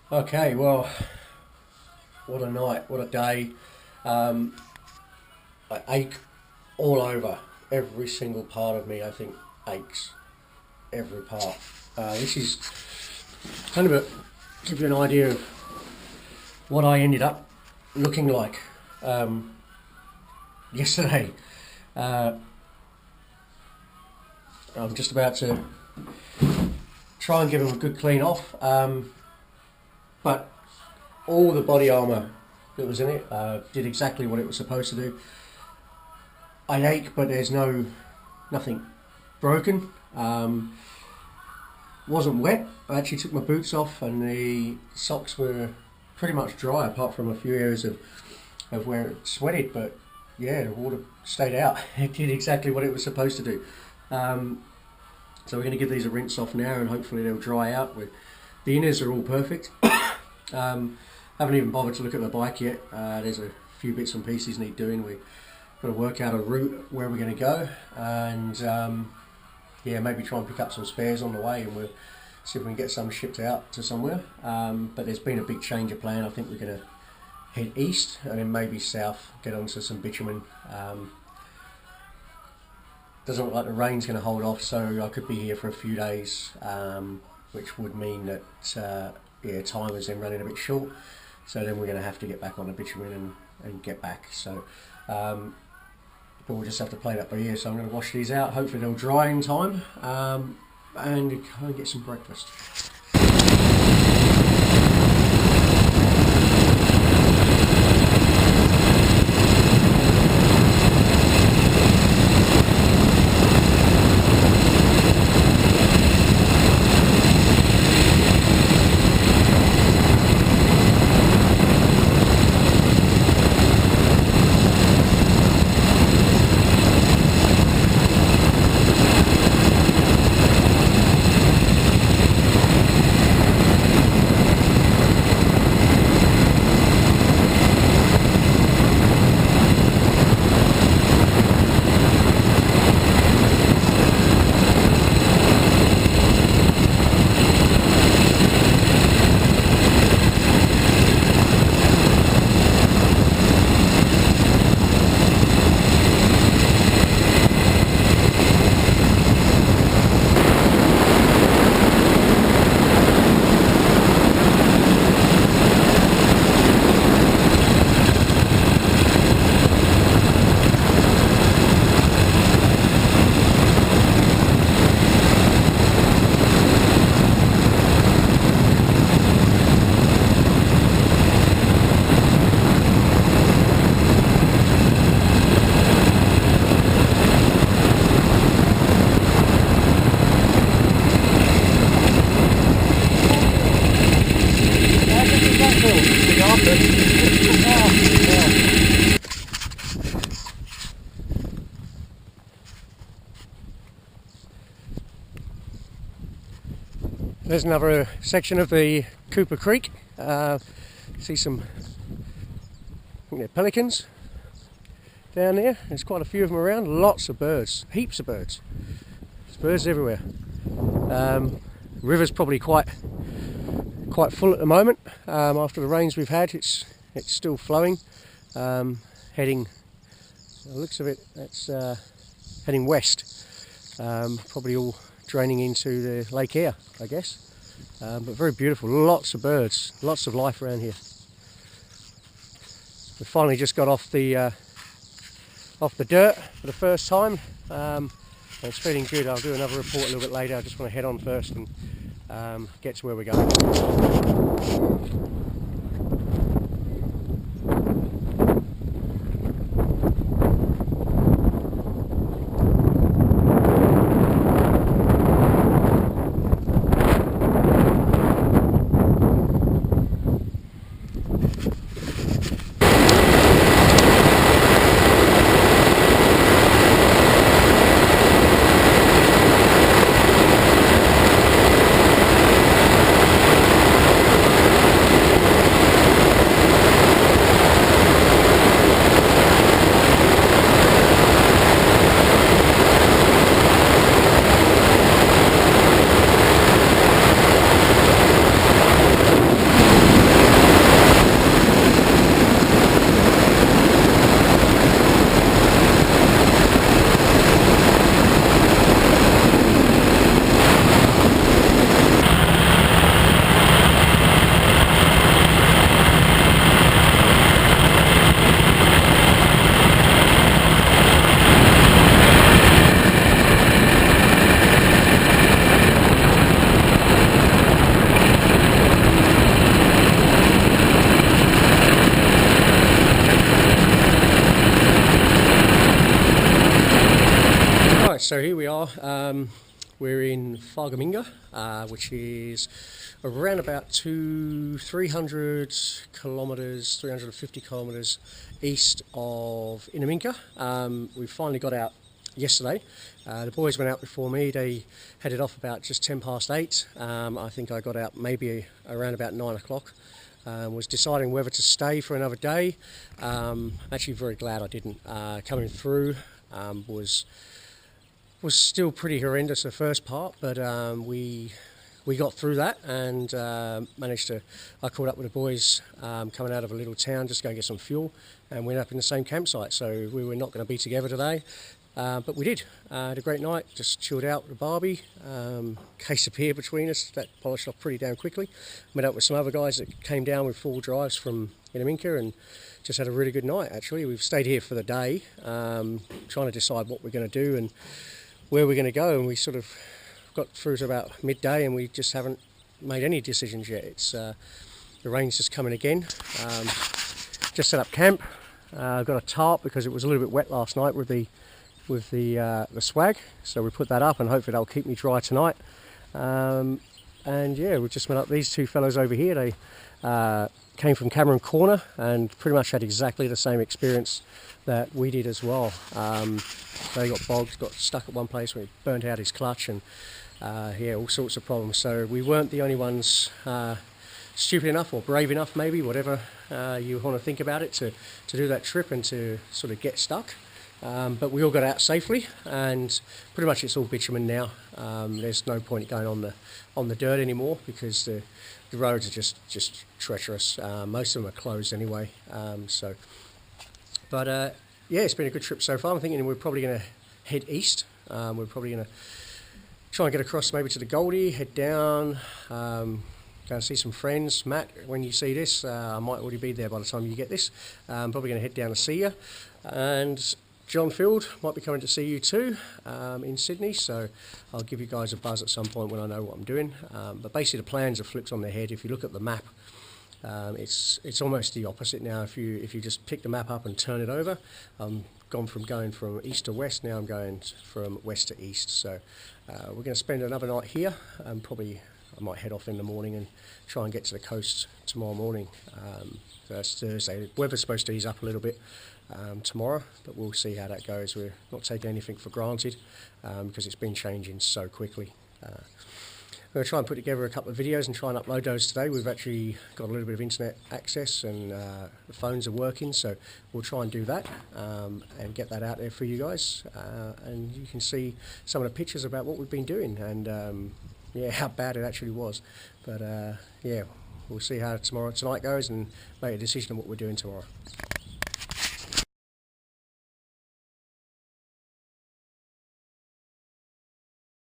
Okay, well, what a night, what a day. Um, I ache all over. Every single part of me, I think, aches. Every part. This is kind of give you an idea of what I ended up looking like yesterday. Uh, I'm just about to try and give them a good clean off, but all the body armour that was in it did exactly what it was supposed to do. I ache, but there's nothing broken. Wasn't wet. I actually took my boots off, and the socks were pretty much dry, apart from a few areas of where it sweated. But yeah, the water stayed out. It did exactly what it was supposed to do. So we're going to give these a rinse off now, and hopefully they'll dry out. The inners are all perfect. Haven't even bothered to look at the bike yet. There's a few bits and pieces need doing. We've got to work out a route where we're going to go, and yeah, maybe try and pick up some spares on the way, and we'll see if we can get some shipped out to somewhere. But there's been a big change of plan. I think we're going to head east and then maybe south, get onto some bitumen. Doesn't look like the rain's going to hold off, so I could be here for a few days, which would mean that yeah, time is then running a bit short. So then we're going to have to get back on the bitumen and get back. So, but we'll just have to play that by ear. So I'm going to wash these out. Hopefully they'll dry in time, and go and get some breakfast. There's another section of the Cooper Creek. See some, I think they're pelicans down there. There's quite a few of them around. Lots of birds, heaps of birds. There's birds everywhere. River's probably quite full at the moment. After the rains we've had, it's still flowing. Heading, by the looks of it, that's heading west. Probably all draining into the Lake Eyre, I guess. But very beautiful, lots of birds, lots of life around here. We finally just got off the dirt for the first time. It's feeling good. I'll do another report a little bit later. I just want to head on first and get to where we're going. we are. We're in Whakaminga, which is around about 300 kilometres, 350 kilometres east of Inaminka. We finally got out yesterday. The boys went out before me. They headed off about just 10 past 8. I think I got out maybe around about 9 o'clock. Was deciding whether to stay for another day. Actually very glad I didn't. Coming through was still pretty horrendous the first part, but we got through that and managed to. I caught up with the boys coming out of a little town just to go and get some fuel, and we ended up in the same campsite. So we were not going to be together today, but we did. Had a great night, just chilled out with a barbie, case of beer between us, that polished off pretty damn quickly. Met up with some other guys that came down with 4 drives from Inaminka and just had a really good night actually. We've stayed here for the day, trying to decide what we're going to do and where we're going to go, and we sort of got through to about midday and we just haven't made any decisions yet. It's the rain's just coming again. Just set up camp. Got a tarp because it was a little bit wet last night with the swag, so we put that up and hopefully that'll keep me dry tonight. And yeah, we just met up these 2 fellows over here. They came from Cameron Corner and pretty much had exactly the same experience that we did as well. They got bogged, got stuck at one place where he burnt out his clutch, and yeah, all sorts of problems. So we weren't the only ones stupid enough or brave enough, maybe, whatever you want to think about it, to do that trip and to sort of get stuck. But we all got out safely, and pretty much it's all bitumen now. There's no point going on the dirt anymore because the roads are just treacherous. Most of them are closed anyway. But yeah, it's been a good trip so far. I'm thinking we're probably going to head east. We're probably going to try and get across maybe to the Goldie, head down, go and see some friends. Matt, when you see this, I might already be there by the time you get this. Probably going to head down to see you. And John Field might be coming to see you too in Sydney, so I'll give you guys a buzz at some point when I know what I'm doing. But basically the plans are flipped on their head. If you look at the map, it's almost the opposite now. If you just pick the map up and turn it over, I'm going from east to west. Now I'm going from west to east. So we're going to spend another night here, and probably I might head off in the morning and try and get to the coast tomorrow morning. That's Thursday. The weather's supposed to ease up a little bit tomorrow, but we'll see how that goes. We're not taking anything for granted because it's been changing so quickly. I'm going to try and put together a couple of videos and try and upload those today. We've actually got a little bit of internet access and the phones are working, so we'll try and do that and get that out there for you guys. And you can see some of the pictures about what we've been doing and yeah, how bad it actually was. But yeah, we'll see how tonight goes and make a decision on what we're doing tomorrow.